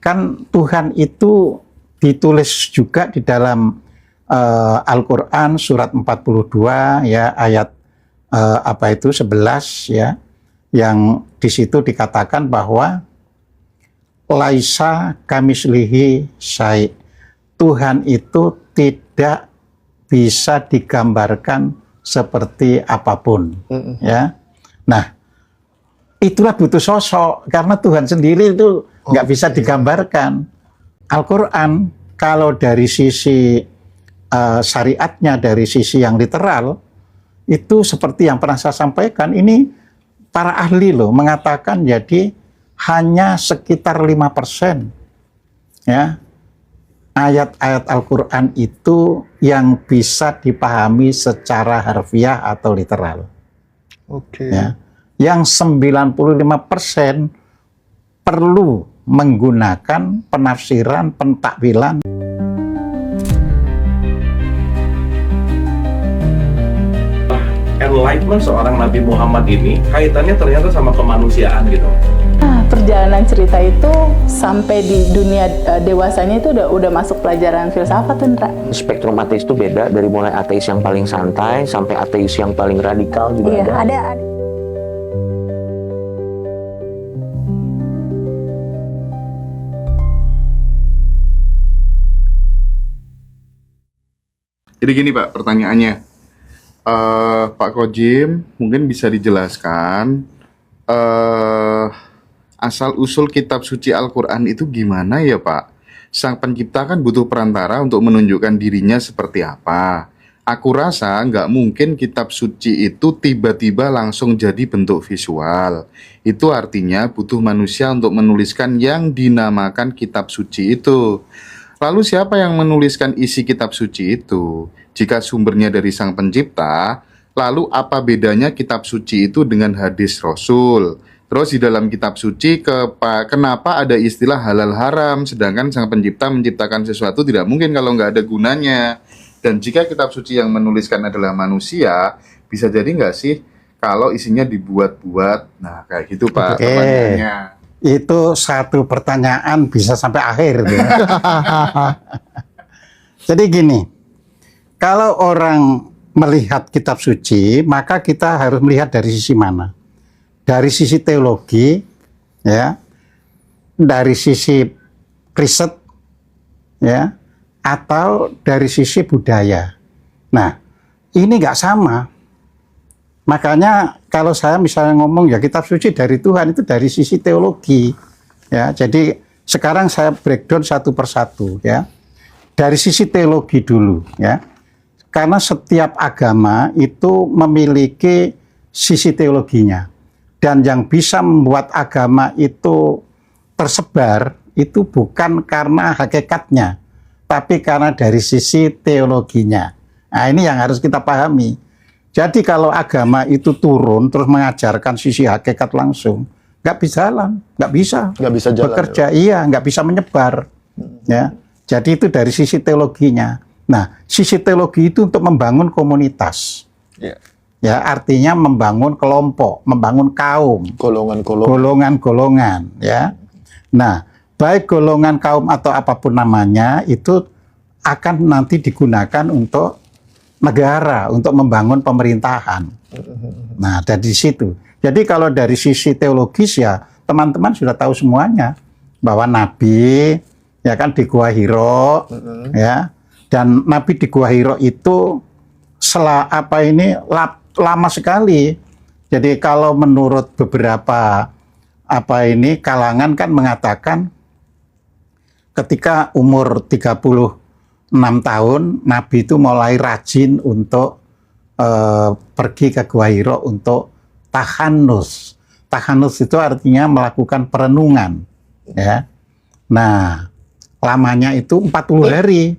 kan Tuhan itu ditulis juga di dalam Al-Qur'an surat 42 ya ayat 11 ya, yang di situ dikatakan bahwa laisa kamislihi syai'. Tuhan itu tidak bisa digambarkan seperti apapun ya. Nah, itulah butuh sosok, karena Tuhan sendiri itu nggak bisa digambarkan. Al-Qur'an kalau dari sisi syariatnya, dari sisi yang literal, itu seperti yang pernah saya sampaikan, ini para ahli loh mengatakan jadi hanya sekitar 5% ya ayat-ayat Al-Qur'an itu yang bisa dipahami secara harfiah atau literal. Ya. Yang 95% perlu menggunakan penafsiran, pentakwilan. Enlightenment seorang Nabi Muhammad ini kaitannya ternyata sama kemanusiaan gitu. Nah, perjalanan cerita itu sampai di dunia dewasanya itu udah masuk pelajaran filsafat, Indra. Spektrum ateis itu beda, dari mulai ateis yang paling santai sampai ateis yang paling radikal juga ada. Jadi gini Pak, pertanyaannya, Pak Kojim mungkin bisa dijelaskan asal-usul kitab suci Al-Quran itu gimana ya Pak? Sang pencipta kan butuh perantara untuk menunjukkan dirinya seperti apa. Aku rasa nggak mungkin kitab suci itu tiba-tiba langsung jadi bentuk visual. Itu artinya butuh manusia untuk menuliskan yang dinamakan kitab suci itu. Lalu siapa yang menuliskan isi kitab suci itu? Jika sumbernya dari sang pencipta, lalu apa bedanya kitab suci itu dengan hadis Rasul? Terus di dalam kitab suci, kenapa ada istilah halal haram, sedangkan sang pencipta menciptakan sesuatu tidak mungkin kalau nggak ada gunanya? Dan jika kitab suci yang menuliskan adalah manusia, bisa jadi nggak sih kalau isinya dibuat-buat? Nah, kayak gitu Pak pertanyaannya. Itu satu pertanyaan bisa sampai akhir. Jadi gini, kalau orang melihat kitab suci, maka kita harus melihat dari sisi mana? Dari sisi teologi, ya, dari sisi riset, ya, atau dari sisi budaya. Nah, ini nggak sama. Makanya kalau saya misalnya ngomong ya kitab suci dari Tuhan itu dari sisi teologi, ya. Jadi sekarang saya breakdown satu persatu, ya. Dari sisi teologi dulu, ya. Karena setiap agama itu memiliki sisi teologinya, dan yang bisa membuat agama itu tersebar itu bukan karena hakikatnya, tapi karena dari sisi teologinya. Nah, ini yang harus kita pahami. Jadi kalau agama itu turun terus mengajarkan sisi hakikat langsung, nggak bisa jalan, nggak bisa jalan, bekerja, ya. Iya, nggak bisa menyebar. Ya, jadi itu dari sisi teologinya. Nah, sisi teologi itu untuk membangun komunitas, ya, artinya membangun kelompok, membangun kaum, golongan-golongan, ya. Nah, baik golongan kaum atau apapun namanya itu akan nanti digunakan untuk negara, untuk membangun pemerintahan. Nah, dari situ. Jadi kalau dari sisi teologis ya teman-teman sudah tahu semuanya bahwa Nabi ya kan di Gua Hiro, ya, dan Nabi di Gua Hiro itu lama sekali. Jadi kalau menurut beberapa kalangan kan mengatakan ketika umur 36 tahun, Nabi itu mulai rajin untuk pergi ke Gua Hiro untuk tahanus. Tahanus itu artinya melakukan perenungan, ya. Nah, lamanya itu 40 hari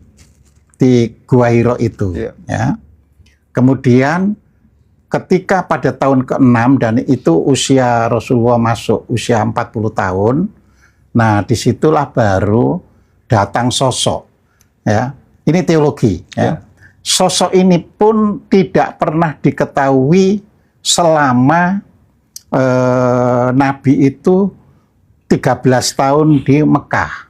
di Gua Hiro itu, ya. Kemudian ketika pada tahun ke-6 dan itu usia Rasulullah masuk usia 40 tahun, nah disitulah baru datang sosok. Ya, ini teologi. Ya. Sosok ini pun tidak pernah diketahui selama Nabi itu 13 tahun di Mekah.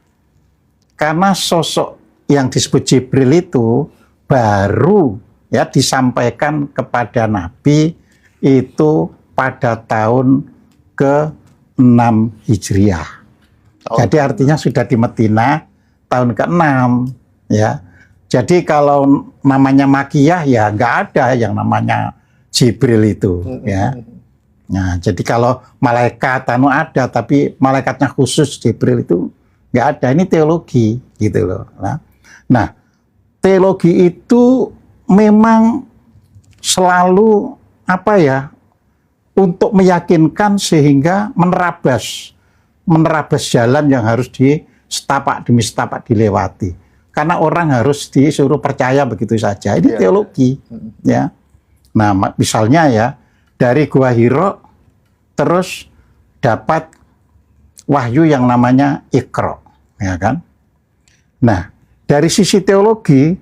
Karena sosok yang disebut Jibril itu baru ya disampaikan kepada Nabi itu pada tahun ke-6 Hijriah. Jadi artinya sudah di Madinah tahun ke-6 ya. Jadi kalau namanya Makiyah ya nggak ada yang namanya Jibril itu ya. Nah, jadi kalau malaikat ada, tapi malaikatnya khusus Jibril itu nggak ada. Ini teologi gitu loh. Nah, teologi itu memang selalu apa ya, untuk meyakinkan sehingga menerabas jalan yang harus di setapak demi setapak dilewati. Karena orang harus disuruh percaya begitu saja. Ini teologi ya. Nah, misalnya ya, dari Gua Hiro terus dapat wahyu yang namanya Iqra, ya kan? Nah, dari sisi teologi,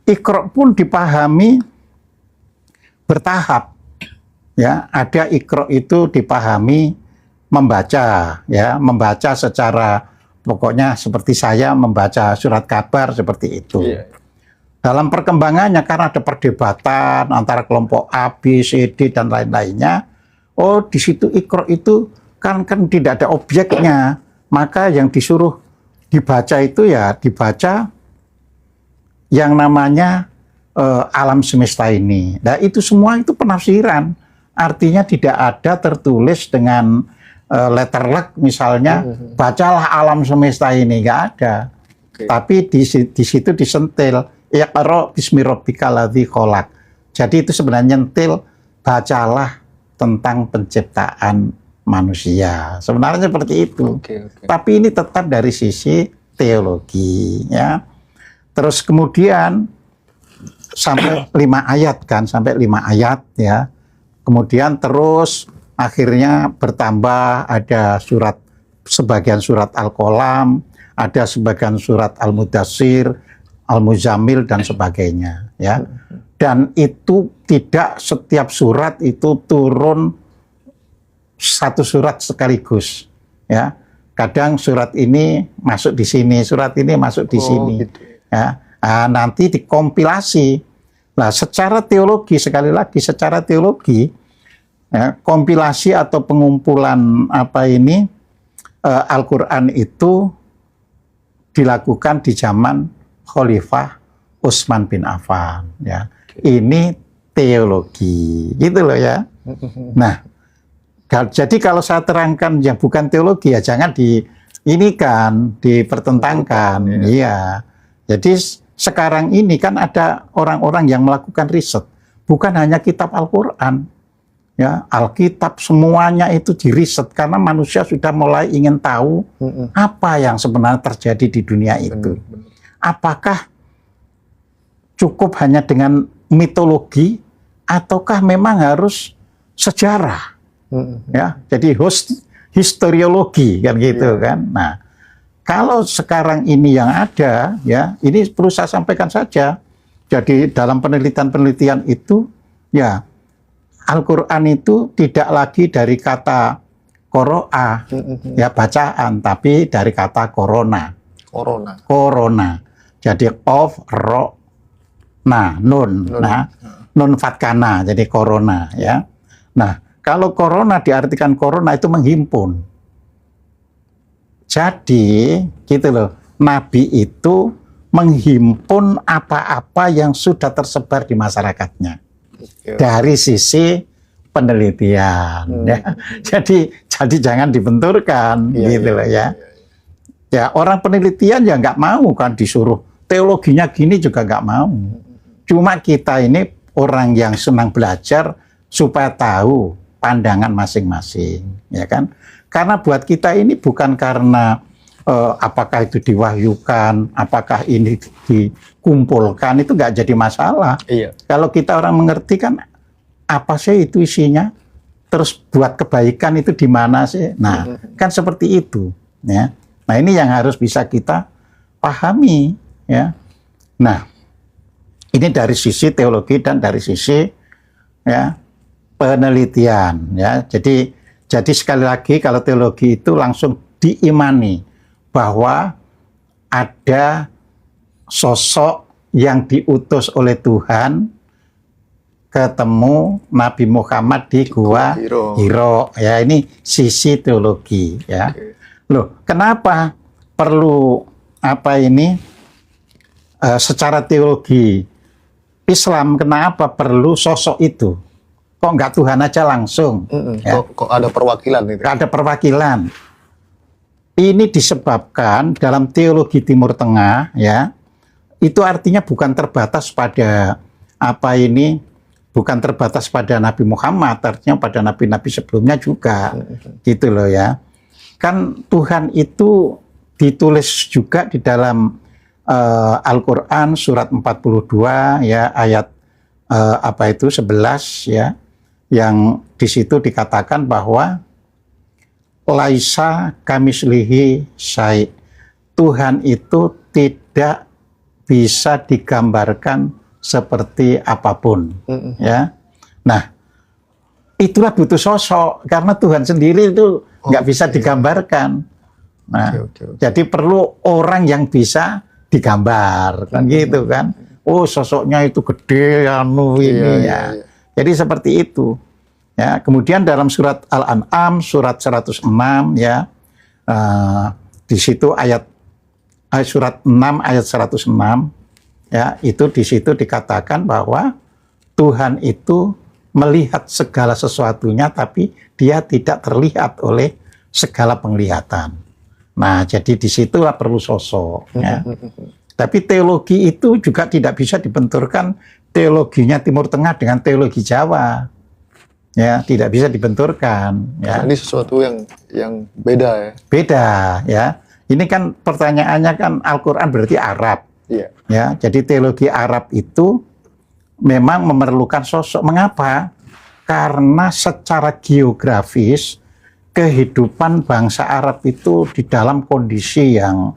Iqra pun dipahami bertahap. Ya, ada Iqra itu dipahami membaca, ya, membaca secara pokoknya seperti saya membaca surat kabar seperti itu. Dalam perkembangannya karena ada perdebatan antara kelompok A, B, C, D dan lain-lainnya. Oh, di situ Iqra itu kan tidak ada objeknya, maka yang disuruh dibaca itu ya dibaca yang namanya alam semesta ini. Nah, itu semua itu penafsiran. Artinya tidak ada tertulis dengan letter luck misalnya, bacalah alam semesta ini, nggak ada. Tapi di situ disentil Iqra bismi rabbikal ladzi khalaq. Jadi itu sebenarnya nyentil bacalah tentang penciptaan manusia. Sebenarnya seperti itu. Tapi ini tetap dari sisi teologi ya. Terus kemudian sampai 5 ayat kan, sampai 5 ayat ya. Kemudian terus akhirnya bertambah, ada sebagian surat Al-Qalam, ada sebagian surat Al-Mudassir, Al-Muzammil dan sebagainya ya. Dan itu tidak setiap surat itu turun satu surat sekaligus ya. Kadang surat ini masuk di sini, surat ini masuk di sini gitu. Ya. Nah, nanti dikompilasi. Nah, secara teologi, sekali lagi secara teologi ya, kompilasi atau pengumpulan Al-Quran itu dilakukan di zaman Khalifah Utsman bin Affan ya. Ini teologi gitu loh ya. Nah, jadi kalau saya terangkan yang bukan teologi ya jangan dipertentangkan. Iya. Jadi sekarang ini kan ada orang-orang yang melakukan riset, bukan hanya kitab Al-Quran ya, Alkitab semuanya itu diriset karena manusia sudah mulai ingin tahu apa yang sebenarnya terjadi di dunia itu. Apakah cukup hanya dengan mitologi ataukah memang harus sejarah? Ya, jadi historiologi kan gitu kan. Nah, kalau sekarang ini yang ada ya, ini perlu saya sampaikan saja. Jadi dalam penelitian itu ya Al-Quran itu tidak lagi dari kata qoro'a ya bacaan, tapi dari kata corona. Jadi nun fatkana, jadi corona ya. Nah, kalau corona diartikan corona itu menghimpun. Jadi gitu loh, Nabi itu menghimpun apa-apa yang sudah tersebar di masyarakatnya dari sisi penelitian ya. Jadi jangan dibenturkan gitu loh ya. Ya, orang penelitian ya nggak mau kan disuruh teologinya gini juga nggak mau. Cuma kita ini orang yang senang belajar supaya tahu pandangan masing-masing, ya kan? Karena buat kita ini bukan karena apakah itu diwahyukan, apakah ini dikumpulkan, itu nggak jadi masalah. Iya. Kalau kita orang mengerti kan apa sih itu isinya, terus buat kebaikan itu di mana sih? Nah, kan seperti itu, ya. Nah, ini yang harus bisa kita pahami, ya. Nah, ini dari sisi teologi dan dari sisi ya penelitian, ya. Jadi sekali lagi kalau teologi itu langsung diimani bahwa ada sosok yang diutus oleh Tuhan ketemu Nabi Muhammad di Gua Hiro. Ya, ini sisi teologi ya. Loh, kenapa perlu secara teologi Islam kenapa perlu sosok itu? Kok nggak Tuhan aja langsung? Ya? Kok ada perwakilan itu? Ada perwakilan. Ini disebabkan dalam teologi Timur Tengah ya. Itu artinya bukan terbatas pada bukan terbatas pada Nabi Muhammad, artinya pada nabi-nabi sebelumnya juga. Gitu loh ya. Kan Tuhan itu ditulis juga di dalam Al-Qur'an surat 42 ya, ayat 11 ya. Yang di situ dikatakan bahwa laisa kamislihi syai'. Tuhan itu tidak bisa digambarkan seperti apapun, ya. Nah, itulah butuh sosok karena Tuhan sendiri itu nggak bisa digambarkan. Nah, jadi perlu orang yang bisa digambar, kan gitu kan? Oh, sosoknya itu gede, ini ya. Jadi seperti itu. Ya, kemudian dalam surat Al-An'am surat 106 ya, di situ surat 6 ayat 106 ya, itu di situ dikatakan bahwa Tuhan itu melihat segala sesuatunya tapi dia tidak terlihat oleh segala penglihatan. Nah, jadi disitulah perlu sosok ya. Tapi teologi itu juga tidak bisa dibenturkan teologinya Timur Tengah dengan teologi Jawa. Ya, tidak bisa dibenturkan ya. Ini sesuatu yang beda ya. Beda ya. Ini kan pertanyaannya kan Al-Qur'an berarti Arab. Iya. Ya, jadi teologi Arab itu memang memerlukan sosok. Mengapa? Karena secara geografis kehidupan bangsa Arab itu di dalam kondisi yang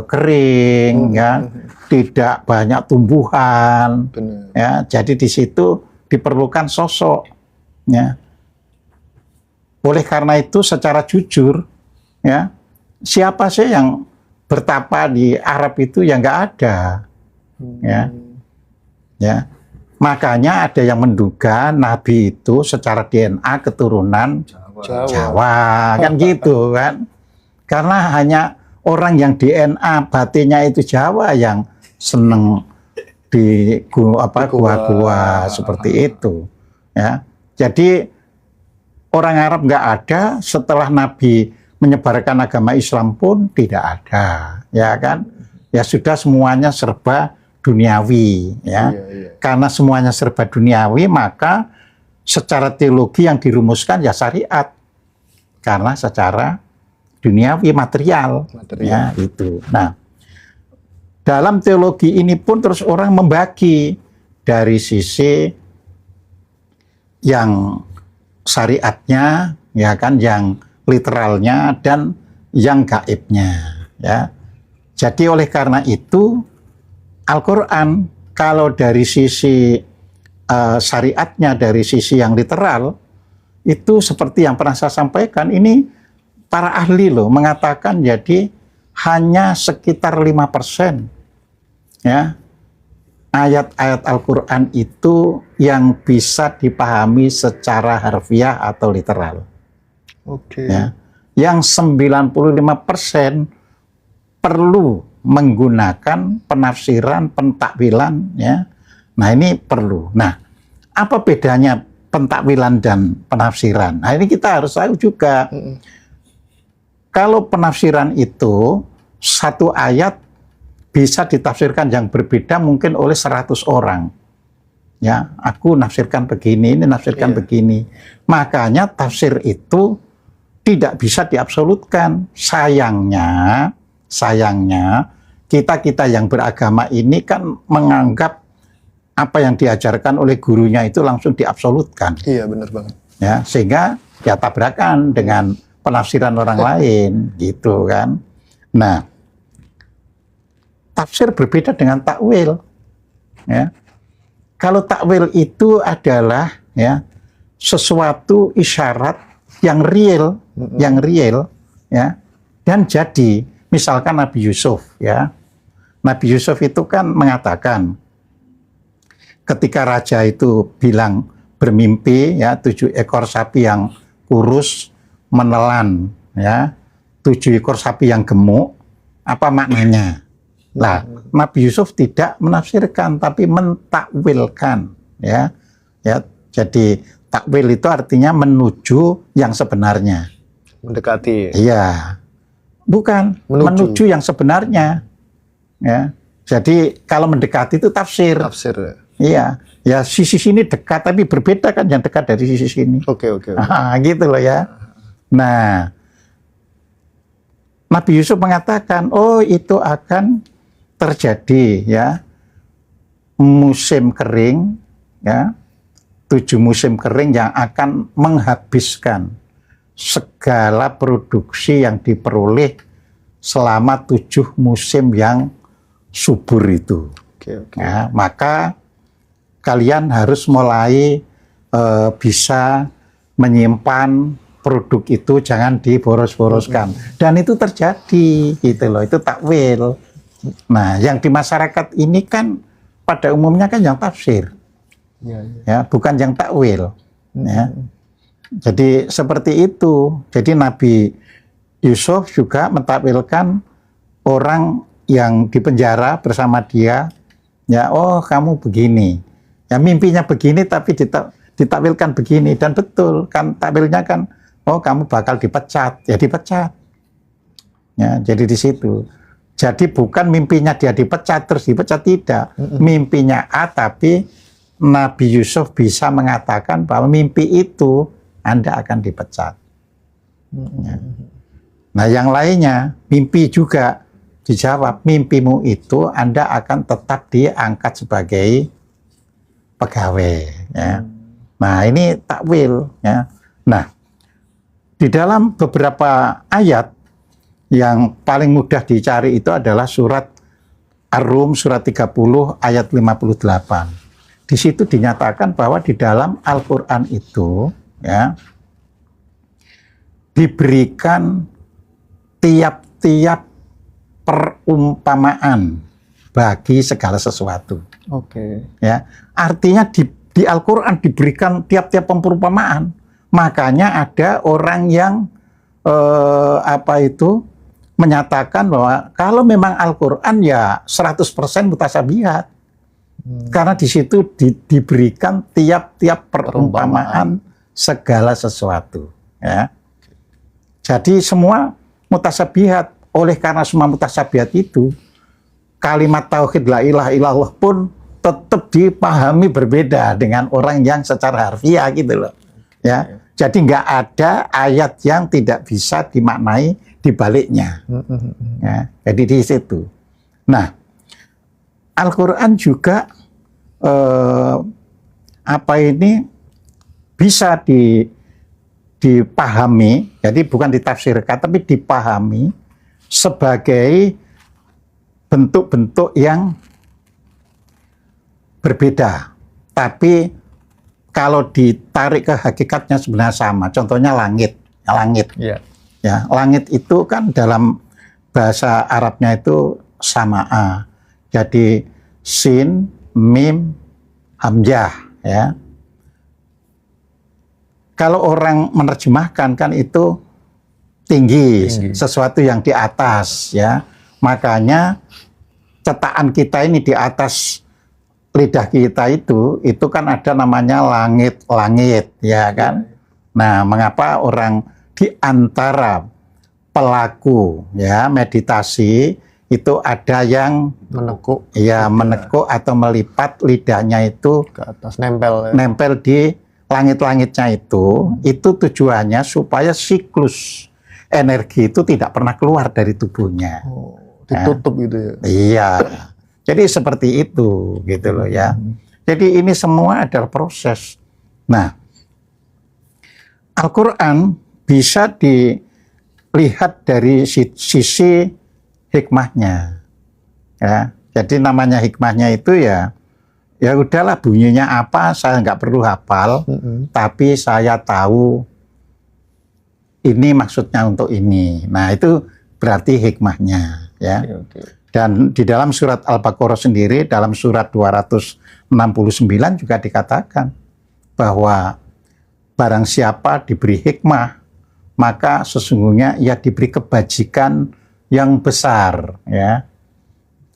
kering, ya, tidak banyak tumbuhan. Benar. Ya, jadi di situ diperlukan sosok. Ya. Oleh karena itu, secara jujur, ya, siapa sih yang bertapa di Arab itu yang nggak ada, ya. Ya, makanya ada yang menduga Nabi itu secara DNA keturunan Jawa, kan gitu kan? Karena hanya orang yang DNA batinnya itu Jawa yang seneng di gua-gua seperti itu, ya. Jadi orang Arab nggak ada, setelah Nabi menyebarkan agama Islam pun tidak ada, ya kan? Ya sudah, semuanya serba duniawi, ya. Karena semuanya serba duniawi, maka secara teologi yang dirumuskan ya syariat. Karena secara duniawi material. Ya itu. Nah, dalam teologi ini pun terus orang membagi dari sisi yang syariatnya, ya kan, yang literalnya dan yang gaibnya, ya. Jadi oleh karena itu Al-Qur'an kalau dari sisi syariatnya, dari sisi yang literal itu seperti yang pernah saya sampaikan, ini para ahli loh mengatakan jadi hanya sekitar 5% ya ayat-ayat Al-Qur'an itu yang bisa dipahami secara harfiah atau literal. Oke. Ya. Yang 95% perlu menggunakan penafsiran, pentakwilan, ya. Nah, ini perlu. Nah, apa bedanya pentakwilan dan penafsiran? Nah, ini kita harus tahu juga. Kalau penafsiran itu satu ayat bisa ditafsirkan yang berbeda mungkin oleh 100 orang. Ya, aku nafsirkan begini, ini nafsirkan begini. Makanya tafsir itu tidak bisa diabsolutkan. Sayangnya kita yang beragama ini kan menganggap apa yang diajarkan oleh gurunya itu langsung diabsolutkan. Iya, benar banget. Ya, sehingga ya tabrakan dengan penafsiran orang lain, gitu kan. Nah, tafsir berbeda dengan takwil. Ya. Kalau takwil itu adalah ya sesuatu isyarat yang real, ya, dan jadi misalkan Nabi Yusuf ya. Nabi Yusuf itu kan mengatakan ketika raja itu bilang bermimpi ya 7 ekor sapi yang kurus menelan ya 7 ekor sapi yang gemuk, apa maknanya? Nah, Nabi Yusuf tidak menafsirkan tapi mentakwilkan ya. Ya, jadi takwil itu artinya menuju yang sebenarnya. Mendekati. Iya. Bukan, menuju yang sebenarnya. Ya. Jadi kalau mendekati itu tafsir. Tafsir ya. Iya. Ya sisi sini dekat tapi berbeda kan yang dekat dari sisi sini. Oke. Gitu loh ya. Nah, Nabi Yusuf mengatakan, oh itu akan terjadi ya musim kering ya 7 musim kering yang akan menghabiskan segala produksi yang diperoleh selama 7 musim yang subur itu. Oke. Ya, maka kalian harus mulai bisa menyimpan produk itu, jangan diboros-boroskan. Dan itu terjadi, gitu loh. Itu takwil. Nah, yang di masyarakat ini kan pada umumnya kan yang tafsir. Ya, bukan yang takwil. Ya. Jadi seperti itu. Jadi Nabi Yusuf juga mentakwilkan orang yang dipenjara bersama dia. Ya, oh kamu begini. Ya mimpinya begini tapi ditakwilkan begini dan betul kan takwilnya kan oh kamu bakal dipecat. Ya dipecat. Ya, jadi di situ. Jadi bukan mimpinya dia dipecat terus dipecat, tidak. Mimpinya A tapi Nabi Yusuf bisa mengatakan bahwa mimpi itu Anda akan dipecat. Ya. Nah yang lainnya, mimpi juga dijawab, mimpimu itu Anda akan tetap diangkat sebagai pegawai. Ya. Nah ini takwil. Ya. Nah di dalam beberapa ayat yang paling mudah dicari itu adalah surat Ar-Rum, surat 30 ayat 58. Di situ dinyatakan bahwa di dalam Al-Quran itu ya diberikan tiap-tiap perumpamaan bagi segala sesuatu. Oke. Ya, artinya di Al-Quran diberikan tiap-tiap perumpamaan. Makanya ada orang yang menyatakan bahwa kalau memang Al-Quran ya 100% mutasabihat. Karena di situ diberikan tiap-tiap perumpamaan segala sesuatu. Ya. Jadi semua mutasabihat. Oleh karena semua mutasabihat itu, kalimat tauhid la ilaha illallah pun tetap dipahami berbeda dengan orang yang secara harfiah gitu loh. Ya. Jadi nggak ada ayat yang tidak bisa dimaknai di baliknya. Ya. Jadi di situ. Nah, Al-Quran juga bisa dipahami, jadi bukan ditafsirkan, tapi dipahami sebagai bentuk-bentuk yang berbeda. Tapi kalau ditarik ke hakikatnya sebenarnya sama. Contohnya langit. Iya. Ya, langit itu kan dalam bahasa Arabnya itu sama'a. Jadi sin, mim, hamzah ya. Kalau orang menerjemahkan kan itu tinggi, sesuatu yang di atas ya. Makanya cetakan kita ini di atas lidah kita itu kan ada namanya langit-langit ya kan. Nah, mengapa orang di antara pelaku ya meditasi itu ada yang Menekuk. Ya, menekuk atau melipat lidahnya itu Ke atas, nempel ya. nempel di langit-langitnya itu tujuannya supaya siklus energi itu tidak pernah keluar dari tubuhnya. Oh, ditutup gitu ya. Iya. Jadi seperti itu gitu loh ya. Jadi ini semua adalah proses. Nah, Al-Quran bisa dilihat dari sisi hikmahnya. Ya, jadi namanya hikmahnya itu ya udahlah bunyinya apa saya nggak perlu hafal, tapi saya tahu ini maksudnya untuk ini. Nah itu berarti hikmahnya, ya. Oke. Dan di dalam surat Al-Baqarah sendiri, dalam surat 269 juga dikatakan bahwa barang siapa diberi hikmah, maka sesungguhnya ia diberi kebajikan yang besar, ya.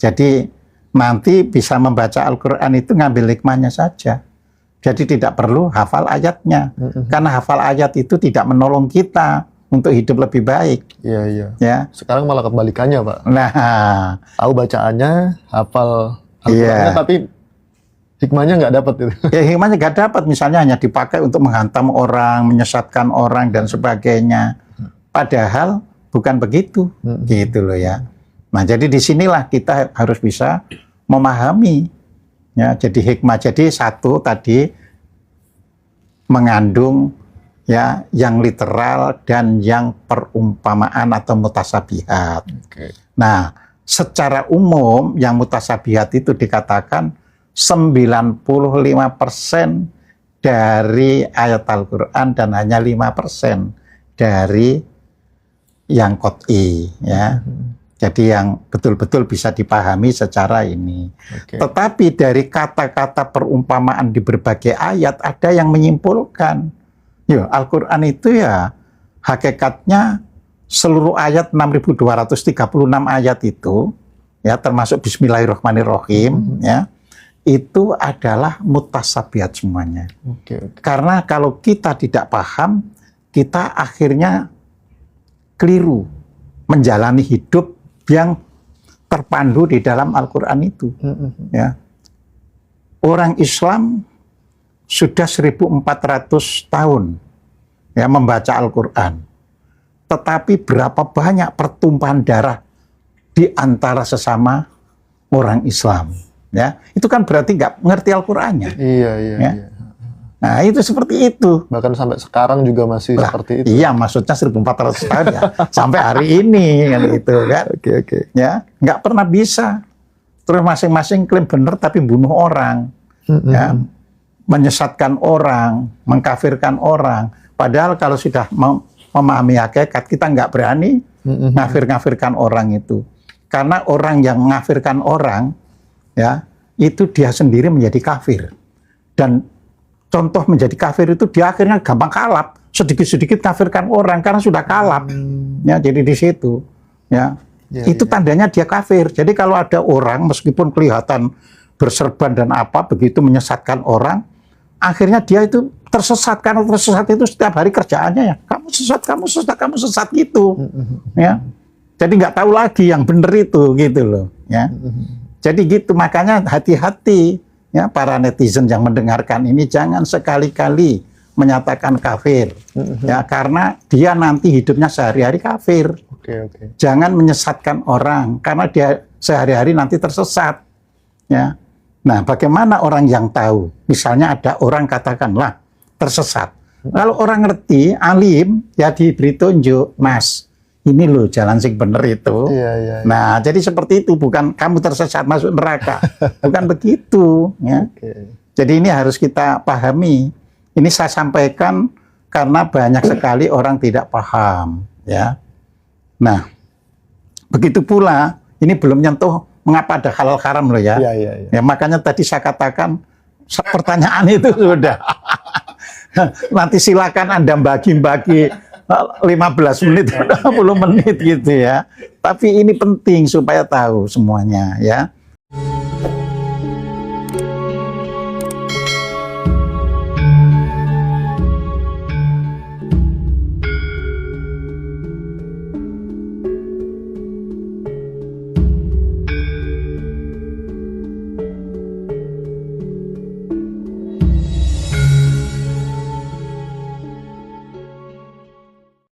Jadi nanti bisa membaca Al-Quran itu ngambil hikmahnya saja. Jadi tidak perlu hafal ayatnya, karena hafal ayat itu tidak menolong kita untuk hidup lebih baik. Iya, iya. Ya. Sekarang malah kebalikannya, Pak. Nah, Tahu bacaannya, hafal Iya. Al-Qur'annya, tapi hikmahnya nggak dapat itu. ya hikmahnya nggak dapat, misalnya hanya dipakai untuk menghantam orang, menyesatkan orang dan sebagainya. Padahal bukan begitu, gitu loh ya. Nah, jadi disinilah kita harus bisa memahami. Ya, jadi hikmah, jadi satu tadi mengandung ya yang literal dan yang perumpamaan atau mutasabihat. Oke. Nah, secara umum yang mutasabihat itu dikatakan 95% dari ayat Al-Quran dan hanya 5% dari yang qot'i, ya. Jadi yang betul-betul bisa dipahami secara ini. Oke. Tetapi dari kata-kata perumpamaan di berbagai ayat ada yang menyimpulkan, ya Al-Quran itu ya hakikatnya seluruh ayat 6.236 ayat itu, ya termasuk Bismillahirrahmanirrahim, ya itu adalah mutasabihat semuanya. Oke, oke. Karena kalau kita tidak paham, kita akhirnya keliru menjalani hidup yang terpandu di dalam Al-Quran itu. Ya. Orang Islam sudah 1.400 tahun ya membaca Al-Quran. Tetapi berapa banyak pertumpahan darah di antara sesama orang Islam. Ya, itu kan berarti nggak mengerti Al-Qurannya. Iya, iya, Ya. iya. Nah, itu seperti itu. Bahkan sampai sekarang juga masih Lah, seperti itu. iya, maksudnya 1.400 tahun ya. Sampai hari ini kan gitu kan. Oke, oke. Ya, nggak pernah bisa. Terus masing-masing klaim benar tapi bunuh orang. Ya, menyesatkan orang, mengkafirkan orang. Padahal kalau sudah memahami hakikat, kita nggak berani ngafir-ngafirkan orang itu. Karena orang yang mengafirkan orang, ya, itu dia sendiri menjadi kafir. Dan contoh menjadi kafir itu dia akhirnya gampang kalap, sedikit-sedikit kafirkan orang karena sudah kalap. Ya, jadi di situ, ya. Ya, itu ya. tandanya dia kafir. Jadi kalau ada orang meskipun kelihatan berserban dan apa begitu menyesatkan orang, akhirnya dia itu tersesat. Karena tersesat itu setiap hari kerjaannya ya kamu sesat, kamu sesat, kamu sesat gitu. Ya. Jadi nggak tahu lagi yang benar itu gitu loh, ya. Jadi gitu, makanya hati-hati ya para netizen yang mendengarkan ini, jangan sekali-kali menyatakan kafir. Ya, karena dia nanti hidupnya sehari-hari kafir. Oke, oke. Jangan menyesatkan orang karena dia sehari-hari nanti tersesat. Ya. Nah, bagaimana orang yang tahu? Misalnya ada orang katakanlah tersesat. Kalau orang ngerti, alim, ya diberi tunjuk, Mas, ini loh jalan sing bener itu. Iya, iya. Nah, jadi seperti itu, bukan kamu tersesat masuk neraka. Bukan begitu, ya. Oke. Jadi ini harus kita pahami. Ini saya sampaikan karena banyak sekali orang tidak paham, ya. Nah, begitu pula ini belum nyentuh mengapa ada halal haram loh ya. Iya, iya, iya. Ya makanya tadi saya katakan pertanyaan itu sudah. Nanti silakan Anda bagi-bagi 15 menit, 20 menit gitu ya. Tapi ini penting supaya tahu semuanya ya.